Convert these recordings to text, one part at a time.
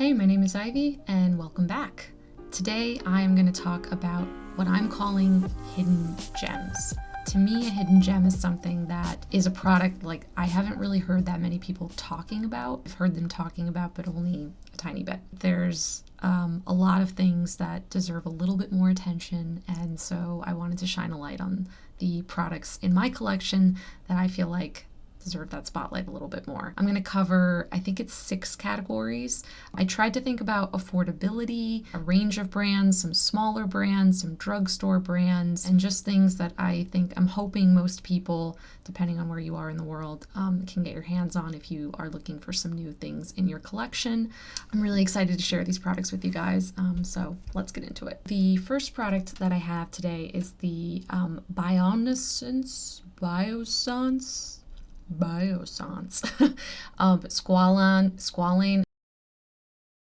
Hey, my name is Ivy, and welcome back. Today I am going to talk about what I'm calling hidden gems. To me, a hidden gem is something that is a product like I haven't really heard that many people talking about. I've heard them talking about, but only a tiny bit. There's a lot of things that deserve a little bit more attention, and so I wanted to shine a light on the products in my collection that I feel like deserve that spotlight a little bit more. I'm going to cover, I think it's 6 categories. I tried to think about affordability, a range of brands, some smaller brands, some drugstore brands, and just things that I'm hoping most people, depending on where you are in the world, can get your hands on if you are looking for some new things in your collection. I'm really excited to share these products with you guys, so let's get into it. The first product that I have today is the Biossance,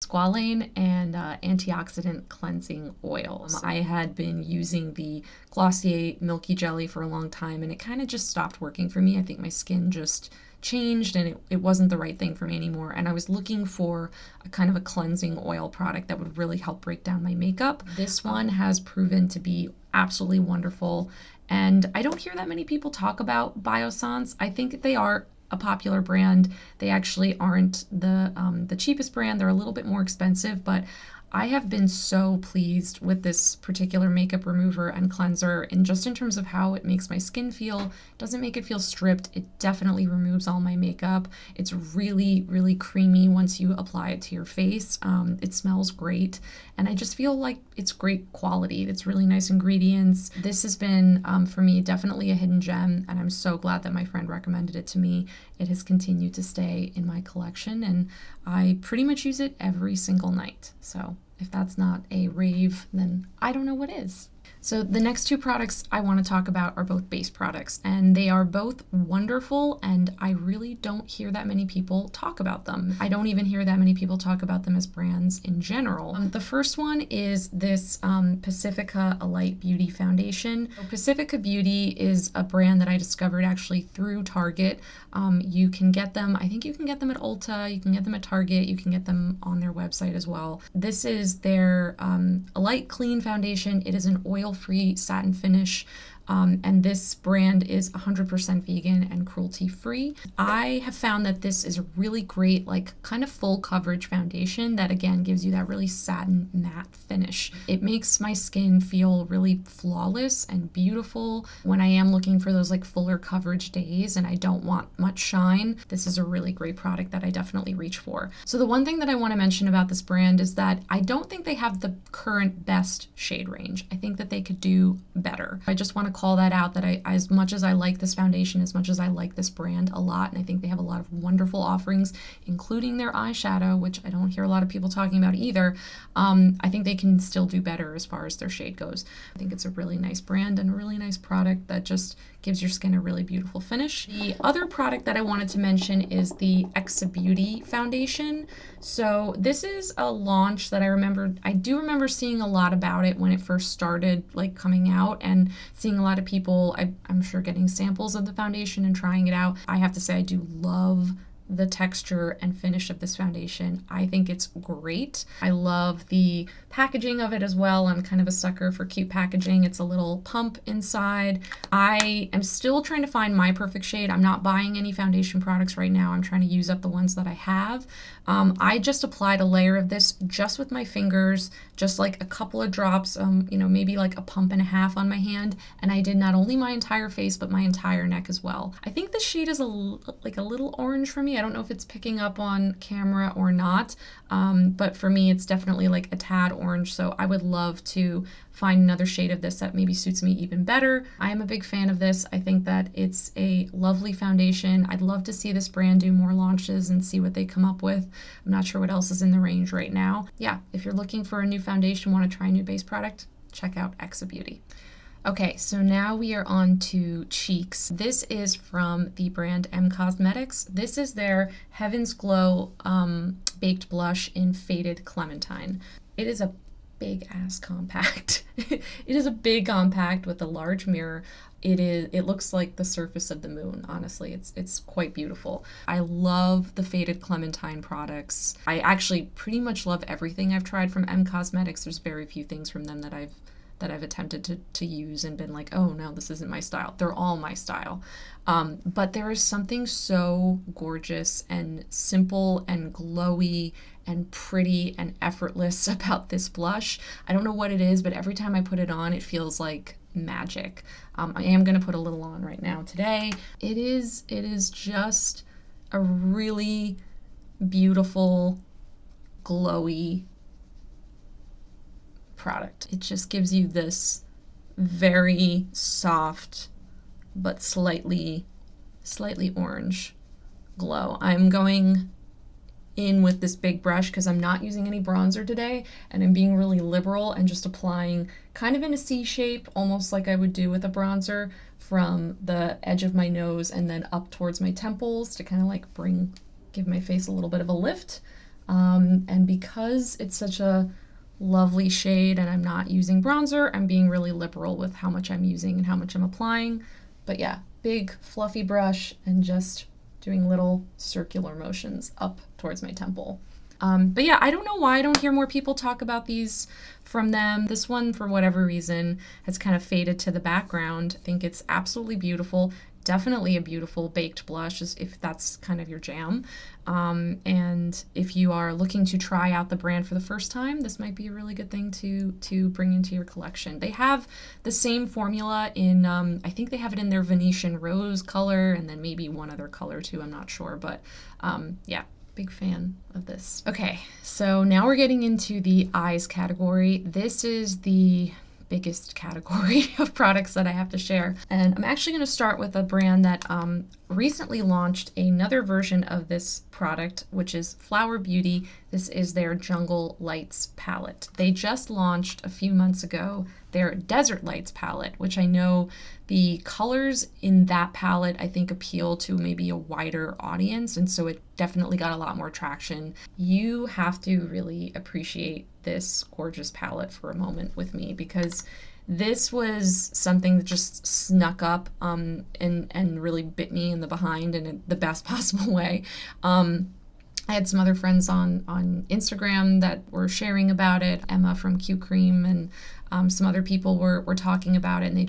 Squalane and Antioxidant Cleansing Oil. I had been using the Glossier Milky Jelly for a long time, and it kind of just stopped working for me. I think my skin just changed and it wasn't the right thing for me anymore, and I was looking for a kind of a cleansing oil product that would really help break down my makeup. This one has proven to be absolutely wonderful, and I don't hear that many people talk about Biossance. I think they are a popular brand. They actually aren't the cheapest brand. They're a little bit more expensive, but I have been so pleased with this particular makeup remover and cleanser, and just in terms of how it makes my skin feel. It doesn't make it feel stripped. It definitely removes all my makeup. It's really, really creamy once you apply it to your face. It smells great, and I just feel like it's great quality. It's really nice ingredients. This has been, for me, definitely a hidden gem, and I'm so glad that my friend recommended it to me. It has continued to stay in my collection, and I pretty much use it every single night. So if that's not a rave, then I don't know what is. So the next 2 products I want to talk about are both base products, and they are both wonderful, and I really don't hear that many people talk about them. I don't even hear that many people talk about them as brands in general. The first one is this Pacifica Alight Beauty Foundation. So Pacifica Beauty is a brand that I discovered actually through Target. You can get them, I think you can get them at Ulta, you can get them at Target, you can get them on their website as well. This is their Alight Clean Foundation. It is an oil-free satin finish, and this brand is 100% vegan and cruelty-free. I have found that this is a really great, like, kind of full coverage foundation that, again, gives you that really satin matte finish. It makes my skin feel really flawless and beautiful when I am looking for those, like, fuller coverage days and I don't want much shine. This is a really great product that I definitely reach for. So the one thing that I want to mention about this brand is that I don't think they have the current best shade range. I think that they could do better. I just want to call that out, that as much as I like this foundation, as much as I like this brand a lot, and I think they have a lot of wonderful offerings, including their eyeshadow, which I don't hear a lot of people talking about either, I think they can still do better as far as their shade goes. I think it's a really nice brand and a really nice product that just gives your skin a really beautiful finish. The other product that I wanted to mention is the Beaute foundation. So this is a launch that I do remember seeing a lot about it when it first started, like, coming out, and seeing a lot of people, I'm sure, getting samples of the foundation and trying it out. I have to say I do love the texture and finish of this foundation. I think it's great. I love the packaging of it as well. I'm kind of a sucker for cute packaging. It's a little pump inside. I am still trying to find my perfect shade. I'm not buying any foundation products right now. I'm trying to use up the ones that I have. I just applied a layer of this just with my fingers, just like a couple of drops, maybe like a pump and a half on my hand, and I did not only my entire face, but my entire neck as well. I think the shade is like a little orange for me. I don't know if it's picking up on camera or not, but for me, it's definitely like a tad orange, so I would love to find another shade of this that maybe suits me even better. I am a big fan of this. I think that it's a lovely foundation. I'd love to see this brand do more launches and see what they come up with. I'm not sure what else is in the range right now. Yeah, if you're looking for a new foundation, want to try a new base product, check out Beaute. Okay, so now we are on to cheeks. This is from the brand Cosmetics. This is their Heaven's Glow baked blush in Faded Clementine. It is a big ass compact. It is a big compact with a large mirror. It looks like the surface of the moon, honestly. It's quite beautiful. I love the faded Clementine products. I actually pretty much love everything I've tried from Cosmetics. There's very few things from them that I've attempted to use and been like, oh no, this isn't my style. They're all my style. But there is something so gorgeous and simple and glowy and pretty and effortless about this blush. I don't know what it is, but every time I put it on, it feels like magic. I am going to put a little on right now today. It is just a really beautiful, glowy product. It just gives you this very soft but slightly orange glow. I'm going in with this big brush because I'm not using any bronzer today, and I'm being really liberal and just applying kind of in a C shape, almost like I would do with a bronzer, from the edge of my nose and then up towards my temples to kind of like give my face a little bit of a lift. And because it's such a lovely shade and I'm not using bronzer, I'm being really liberal with how much I'm using and how much I'm applying. But yeah, big fluffy brush and just doing little circular motions up towards my temple. But yeah, I don't know why I don't hear more people talk about these from them. This one, for whatever reason, has kind of faded to the background. I think it's absolutely beautiful. Definitely a beautiful baked blush if that's kind of your jam. And if you are looking to try out the brand for the first time, this might be a really good thing to bring into your collection. They have the same formula in, I think they have it in their Venetian Rose color and then maybe one other color too, I'm not sure. But yeah, big fan of this. Okay, so now we're getting into the eyes category. This is the biggest category of products that I have to share. And I'm actually going to start with a brand that recently launched another version of this product, which is Flower Beauty. This is their Jungle Lights palette. They just launched a few months ago their Desert Lights palette, which I know the colors in that palette I think appeal to maybe a wider audience, and so it definitely got a lot more traction. You have to really appreciate this gorgeous palette for a moment with me, because this was something that just snuck up and really bit me in the behind in the best possible way. I had some other friends on Instagram that were sharing about it. Emma from Q Cream and some other people were talking about it, and they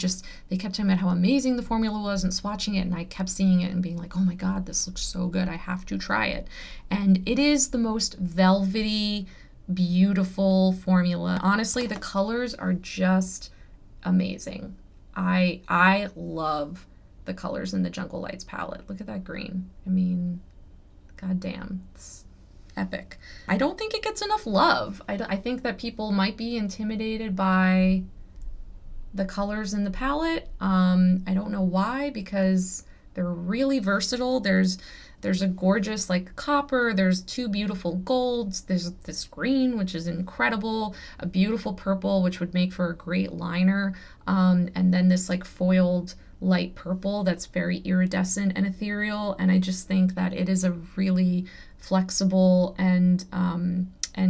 kept talking about how amazing the formula was and swatching it, and I kept seeing it and being like, oh my god, this looks so good, I have to try it. And it is the most velvety, beautiful formula. Honestly, the colors are just amazing. I love the colors in the Jungle Lights palette. Look at that green. I mean, god damn, it's epic. I don't think it gets enough love. I think that people might be intimidated by the colors in the palette. I don't know why, because they're really versatile. There's a gorgeous like copper, there's two beautiful golds, there's this green, which is incredible, a beautiful purple, which would make for a great liner, and then this like foiled light purple that's very iridescent and ethereal. And I just think that it is a really flexible and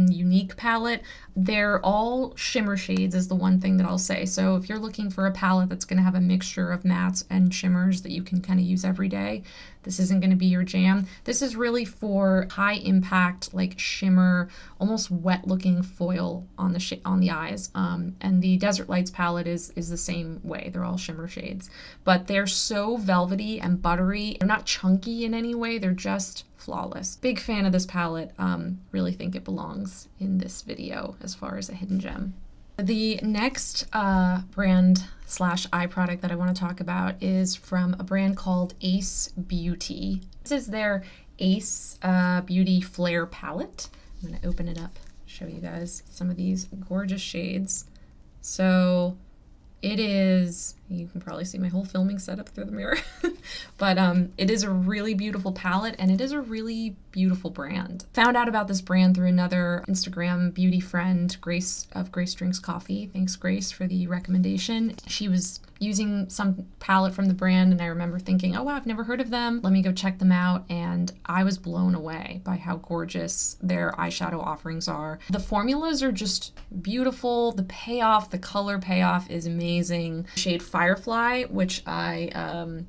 unique palette. They're all shimmer shades is the one thing that I'll say. So if you're looking for a palette that's going to have a mixture of mattes and shimmers that you can kind of use every day, this isn't going to be your jam. This is really for high impact, like shimmer, almost wet looking foil on the eyes. And the Desert Lights palette is the same way. They're all shimmer shades, but they're so velvety and buttery. They're not chunky in any way. They're just flawless. Big fan of this palette. Really think it belongs in this video as far as a hidden gem. The next brand / eye product that I want to talk about is from a brand called Ace Beauty. This is their Ace Beauty Flair palette. I'm going to open it up, show you guys some of these gorgeous shades. So It is, you can probably see my whole filming setup through the mirror, but it is a really beautiful palette and it is a really beautiful brand. Found out about this brand through another Instagram beauty friend, Grace of Grace Drinks Coffee. Thanks, Grace, for the recommendation. She was using some palette from the brand and I remember thinking, oh wow, I've never heard of them. Let me go check them out. And I was blown away by how gorgeous their eyeshadow offerings are. The formulas are just beautiful. The payoff, the color payoff is amazing. Shade Firefly, which I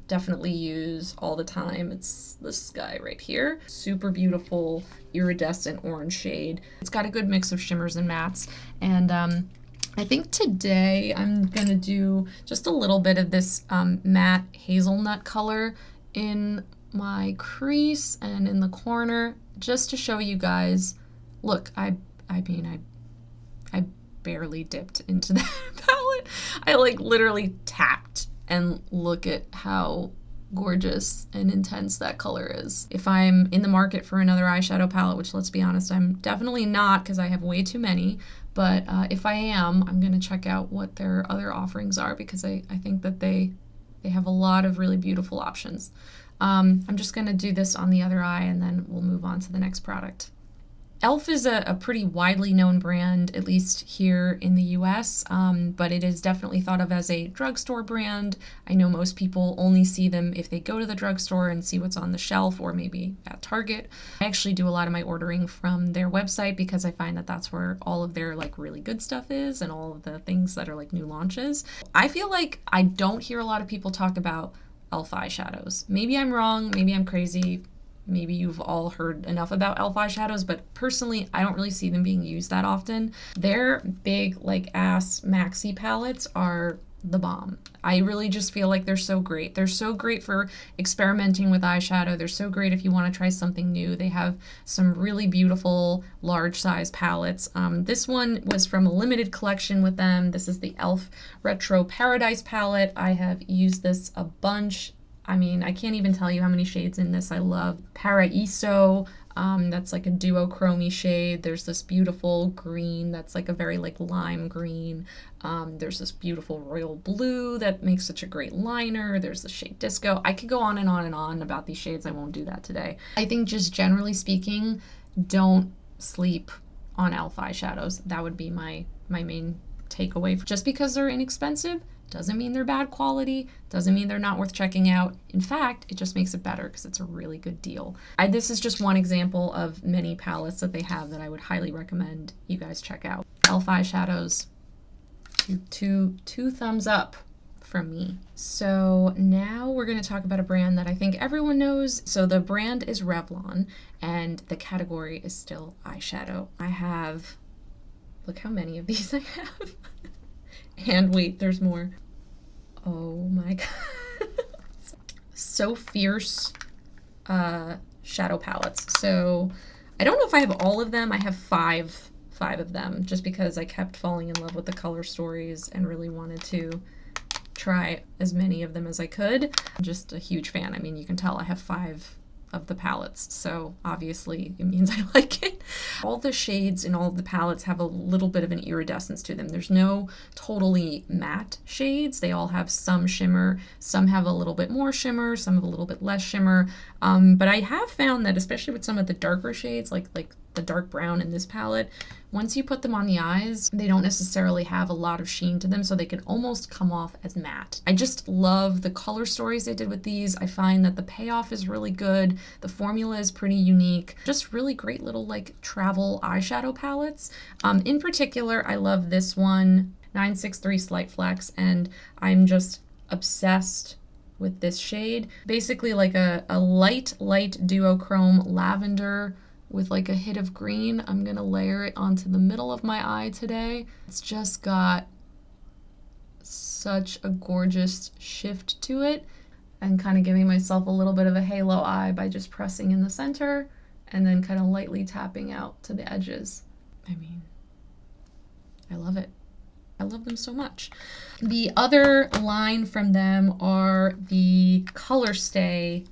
definitely use all the time. It's this guy right here. Super beautiful iridescent orange shade. It's got a good mix of shimmers and mattes. And I think today I'm gonna do just a little bit of this matte hazelnut color in my crease and in the corner, just to show you guys. Look, I barely dipped into that palette. I like literally tapped, and look at how gorgeous and intense that color is. If I'm in the market for another eyeshadow palette, which let's be honest, I'm definitely not because I have way too many, but if I am, I'm gonna check out what their other offerings are because I think that they have a lot of really beautiful options. I'm just gonna do this on the other eye and then we'll move on to the next product. e.l.f. is a pretty widely known brand, at least here in the US, but it is definitely thought of as a drugstore brand. I know most people only see them if they go to the drugstore and see what's on the shelf or maybe at Target. I actually do a lot of my ordering from their website because I find that that's where all of their like really good stuff is and all of the things that are like new launches. I feel like I don't hear a lot of people talk about e.l.f. eyeshadows. Maybe I'm wrong, maybe I'm crazy. Maybe you've all heard enough about e.l.f. eyeshadows, but personally, I don't really see them being used that often. Their big, like, ass maxi palettes are the bomb. I really just feel like they're so great. They're so great for experimenting with eyeshadow. They're so great if you want to try something new. They have some really beautiful large size palettes. This one was from a limited collection with them. This is the e.l.f. Retro Paradise palette. I have used this a bunch. I mean, I can't even tell you how many shades in this I love. Paraiso, that's like a duochrome shade. There's this beautiful green that's like a very like lime green. There's this beautiful royal blue that makes such a great liner. There's the shade Disco. I could go on and on and on about these shades. I won't do that today. I think just generally speaking, don't sleep on e.l.f. eyeshadows. That would be my main takeaway. Just because they're inexpensive doesn't mean they're bad quality, doesn't mean they're not worth checking out. In fact, it just makes it better because it's a really good deal. This is just one example of many palettes that they have that I would highly recommend you guys check out. e.l.f. eyeshadows, two thumbs up from me. So now we're going to talk about a brand that I think everyone knows. So the brand is Revlon and the category is still eyeshadow. I have, look how many of these I have. And wait, there's more. Oh my god. So Fierce shadow palettes. So I don't know if I have all of them. I have five of them just because I kept falling in love with the color stories and really wanted to try as many of them as I could. I'm just a huge fan. I mean, you can tell I have 5 of the palettes, so obviously it means I like it. All the shades in all of the palettes have a little bit of an iridescence to them. There's no totally matte shades. They all have some shimmer. Some have a little bit more shimmer, some have a little bit less shimmer. But I have found that especially with some of the darker shades, like the dark brown in this palette, once you put them on the eyes, they don't necessarily have a lot of sheen to them, so they can almost come off as matte. I just love the color stories they did with these. I find that the payoff is really good. The formula is pretty unique. Just really great little like travel eyeshadow palettes. In particular, I love this one, 963 Slight Flex, and I'm just obsessed with this shade. Basically like a light duochrome lavender with like a hit of green. I'm gonna layer it onto the middle of my eye today. It's just got such a gorgeous shift to it, and kind of giving myself a little bit of a halo eye by just pressing in the center and then kind of lightly tapping out to the edges. I mean, I love it. I love them so much. The other line from them are the ColorStay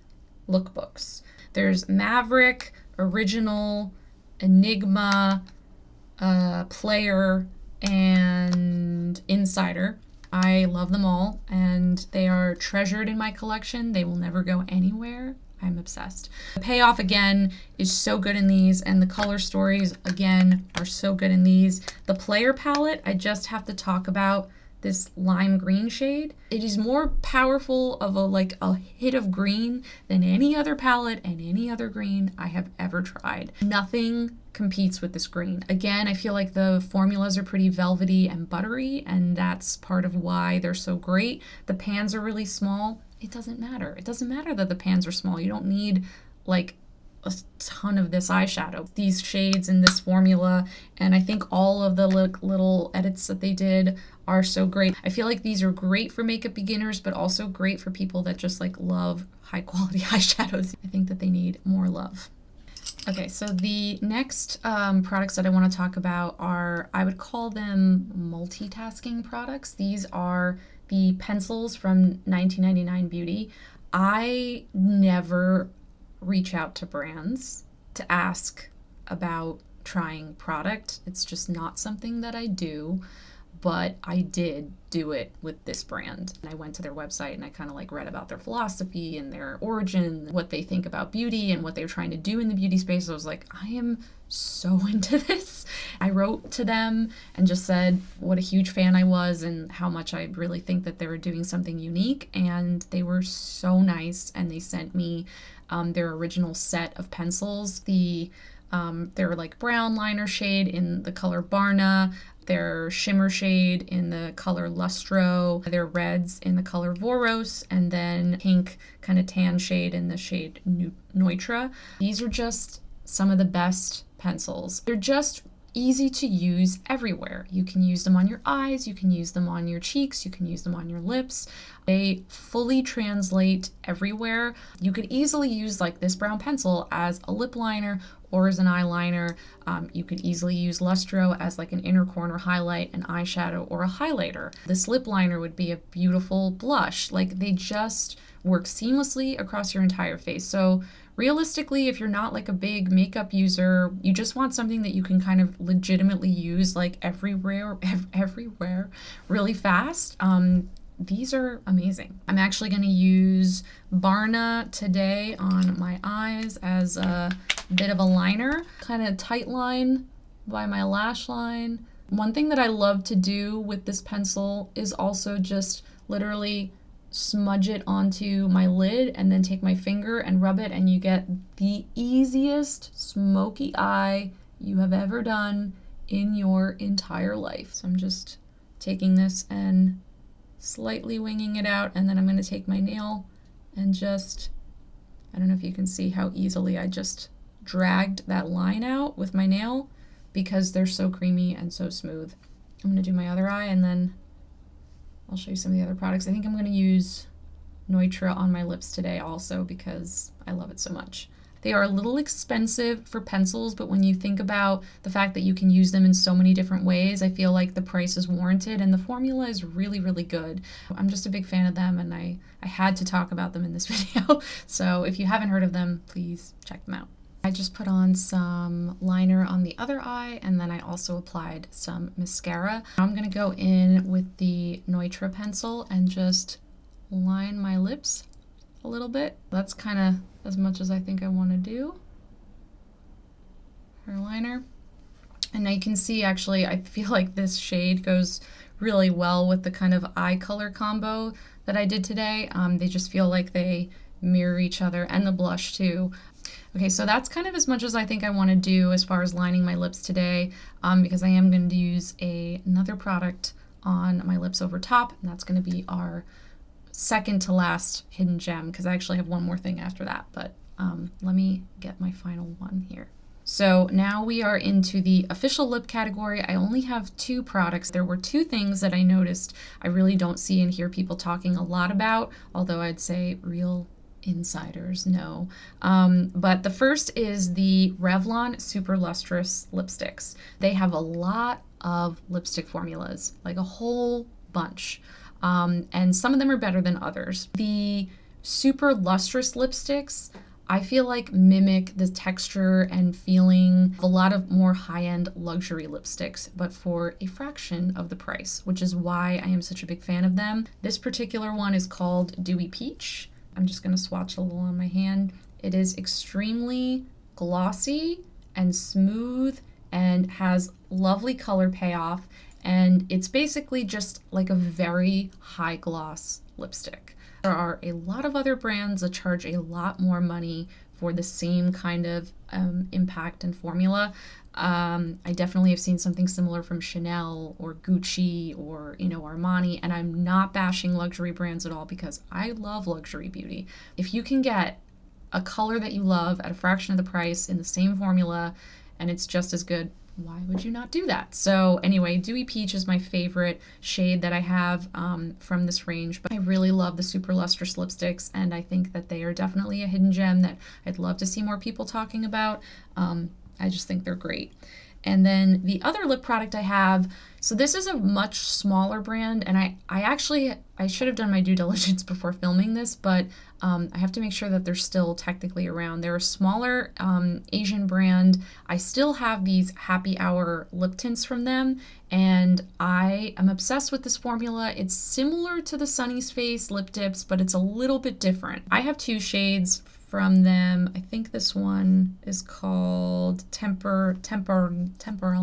lookbooks. There's Maverick, Original, Enigma, Player, and Insider. I love them all, and they are treasured in my collection. They will never go anywhere. I'm obsessed. The payoff, again, is so good in these, and the color stories, again, are so good in these. The Player palette, I just have to talk about this lime green shade. It is more powerful of a hit of green than any other palette and any other green I have ever tried. Nothing competes with this green. Again, I feel like the formulas are pretty velvety and buttery, and that's part of why they're so great. The pans are really small. It doesn't matter. It doesn't matter that the pans are small. You don't need like a ton of this eyeshadow. These shades in this formula, and I think all of the little edits that they did are so great. I feel like these are great for makeup beginners, but also great for people that just like love high quality eyeshadows. I think that they need more love. Okay, so the next products that I want to talk about are, I would call them multitasking products. These are the pencils from 1999 Beauty. I never reach out to brands to ask about trying product. It's just not something that I do, but I did do it with this brand. And I went to their website and I kind of like read about their philosophy and their origin, what they think about beauty and what they're trying to do in the beauty space. I was like, I am so into this. I wrote to them and just said what a huge fan I was and how much I really think that they were doing something unique. And they were so nice, and they sent me their original set of pencils. Their like brown liner shade in the color Barna, their shimmer shade in the color Lustro, their reds in the color Voros, and then pink kind of tan shade in the shade Neutra. These are just some of the best pencils. They're just easy to use everywhere. You can use them on your eyes, you can use them on your cheeks, you can use them on your lips. They fully translate everywhere. You could easily use like this brown pencil as a lip liner or as an eyeliner. You could easily use Lustro as like an inner corner highlight, an eyeshadow, or a highlighter. This lip liner would be a beautiful blush. Like, they just work seamlessly across your entire face. So realistically, if you're not like a big makeup user, you just want something that you can kind of legitimately use like everywhere really fast. These are amazing. I'm actually going to use Barna today on my eyes as a bit of a liner, kind of tight line by my lash line. One thing that I love to do with this pencil is also just literally smudge it onto my lid and then take my finger and rub it, and you get the easiest smoky eye you have ever done in your entire life. So I'm just taking this and slightly winging it out, and then I'm going to take my nail and just, I don't know if you can see how easily I just dragged that line out with my nail because they're so creamy and so smooth. I'm going to do my other eye, and then I'll show you some of the other products. I think I'm going to use Neutra on my lips today also because I love it so much. They are a little expensive for pencils, but when you think about the fact that you can use them in so many different ways, I feel like the price is warranted, and the formula is really, really good. I'm just a big fan of them, and I had to talk about them in this video. So if you haven't heard of them, please check them out. I just put on some liner on the other eye, and then I also applied some mascara. I'm going to go in with the Neutra pencil and just line my lips a little bit. That's kind of as much as I think I want to do for liner. And now you can see, actually, I feel like this shade goes really well with the kind of eye color combo that I did today. They just feel like they mirror each other, and the blush too. Okay, so that's kind of as much as I think I want to do as far as lining my lips today, because I am going to use another product on my lips over top, and that's going to be our second to last hidden gem, because I actually have one more thing after that, but let me get my final one here. So now we are into the official lip category. I only have two products. There were two things that I noticed I really don't see and hear people talking a lot about, although I'd say real insiders know. But the first is the Revlon Super Lustrous lipsticks. They have a lot of lipstick formulas, like a whole bunch. And some of them are better than others. The Super Lustrous lipsticks I feel like mimic the texture and feeling of a lot of more high-end luxury lipsticks, but for a fraction of the price, which is why I am such a big fan of them. This particular one is called Dewy Peach. I'm just going to swatch a little on my hand. It is extremely glossy and smooth and has lovely color payoff, and it's basically just like a very high gloss lipstick. There are a lot of other brands that charge a lot more money for the same kind of impact and formula. I definitely have seen something similar from Chanel or Gucci or, Armani, and I'm not bashing luxury brands at all because I love luxury beauty. If you can get a color that you love at a fraction of the price in the same formula and it's just as good, why would you not do that? So anyway, Dewy Peach is my favorite shade that I have from this range, but I really love the Super Lustrous lipsticks, and I think that they are definitely a hidden gem that I'd love to see more people talking about. I just think they're great. And then the other lip product I have, so this is a much smaller brand, and I should have done my due diligence before filming this, but I have to make sure that they're still technically around. They're a smaller Asian brand. I still have these happy hour lip tints from them, and I am obsessed with this formula. It's similar to the Sunny's Face lip dips, but it's a little bit different. I have two shades from them. I think this one is called Temporal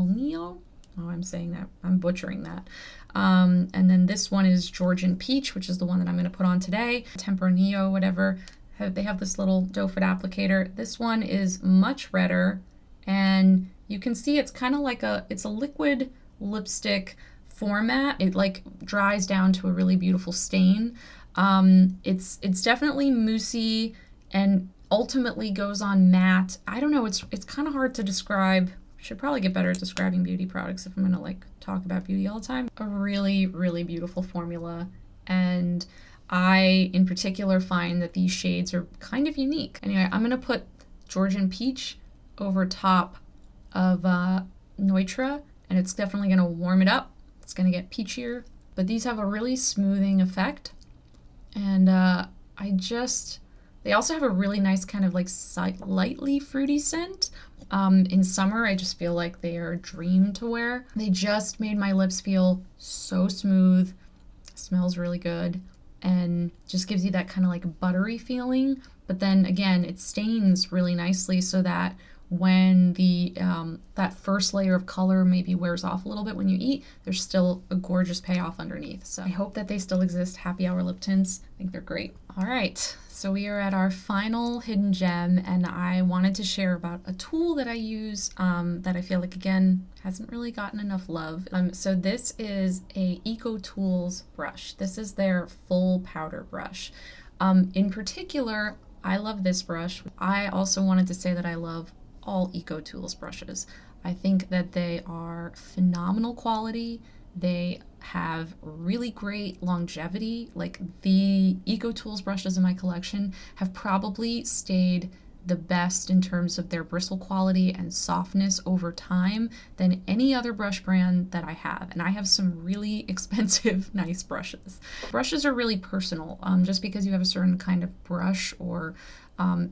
Neo. Oh, I'm saying that. I'm butchering that. And then this one is Georgian Peach, which is the one that I'm going to put on today. Temporal Neo, whatever. They have this little doe foot applicator. This one is much redder, and you can see it's kind of like it's a liquid lipstick format. It like dries down to a really beautiful stain. It's definitely moussey and ultimately goes on matte. I don't know, it's kind of hard to describe. Should probably get better at describing beauty products if I'm gonna like talk about beauty all the time. A really, really beautiful formula, and I in particular find that these shades are kind of unique. Anyway, I'm gonna put Georgian Peach over top of Neutra, and it's definitely gonna warm it up. It's gonna get peachier, but these have a really smoothing effect, and they also have a really nice kind of like lightly fruity scent. In summer, I just feel like they are a dream to wear. They just made my lips feel so smooth, smells really good, and just gives you that kind of like buttery feeling. But then again, it stains really nicely so that when that first layer of color maybe wears off a little bit when you eat, there's still a gorgeous payoff underneath. So I hope that they still exist, happy hour lip tints. I think they're great. All right, so we are at our final hidden gem, and I wanted to share about a tool that I use that I feel like, again, hasn't really gotten enough love. So this is a EcoTools brush. This is their full powder brush. In particular, I love this brush. I also wanted to say that I love all EcoTools brushes. I think that they are phenomenal quality. They have really great longevity. Like the EcoTools brushes in my collection have probably stayed the best in terms of their bristle quality and softness over time than any other brush brand that I have. And I have some really expensive, nice brushes. Brushes are really personal. Just because you have a certain kind of brush or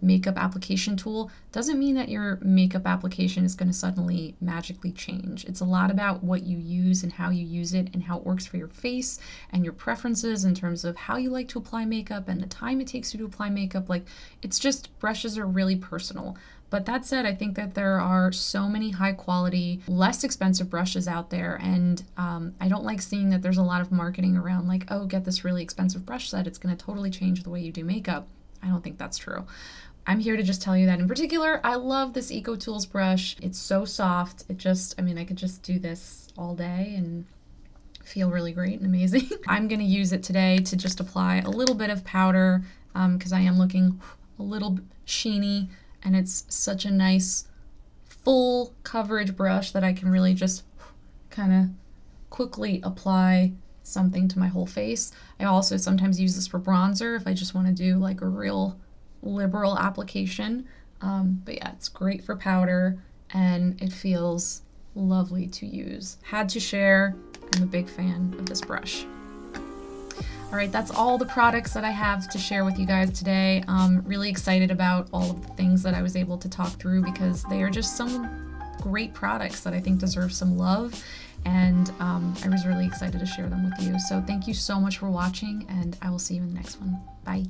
makeup application tool doesn't mean that your makeup application is going to suddenly magically change. It's a lot about what you use and how you use it and how it works for your face and your preferences in terms of how you like to apply makeup and the time it takes you to apply makeup. Like, it's just, brushes are really personal. But that said, I think that there are so many high quality, less expensive brushes out there, and I don't like seeing that there's a lot of marketing around like, oh, get this really expensive brush set, it's going to totally change the way you do makeup. I don't think that's true. I'm here to just tell you that in particular, I love this EcoTools brush. It's so soft. I could just do this all day and feel really great and amazing. I'm gonna use it today to just apply a little bit of powder because I am looking a little sheeny, and it's such a nice full coverage brush that I can really just kind of quickly apply something to my whole face. I also sometimes use this for bronzer if I just want to do like a real liberal application. But yeah, it's great for powder and it feels lovely to use. Had to share. I'm a big fan of this brush. All right, that's all the products that I have to share with you guys today. I'm really excited about all of the things that I was able to talk through because they are just some great products that I think deserve some love, and I was really excited to share them with you. So thank you so much for watching, and I will see you in the next one. Bye.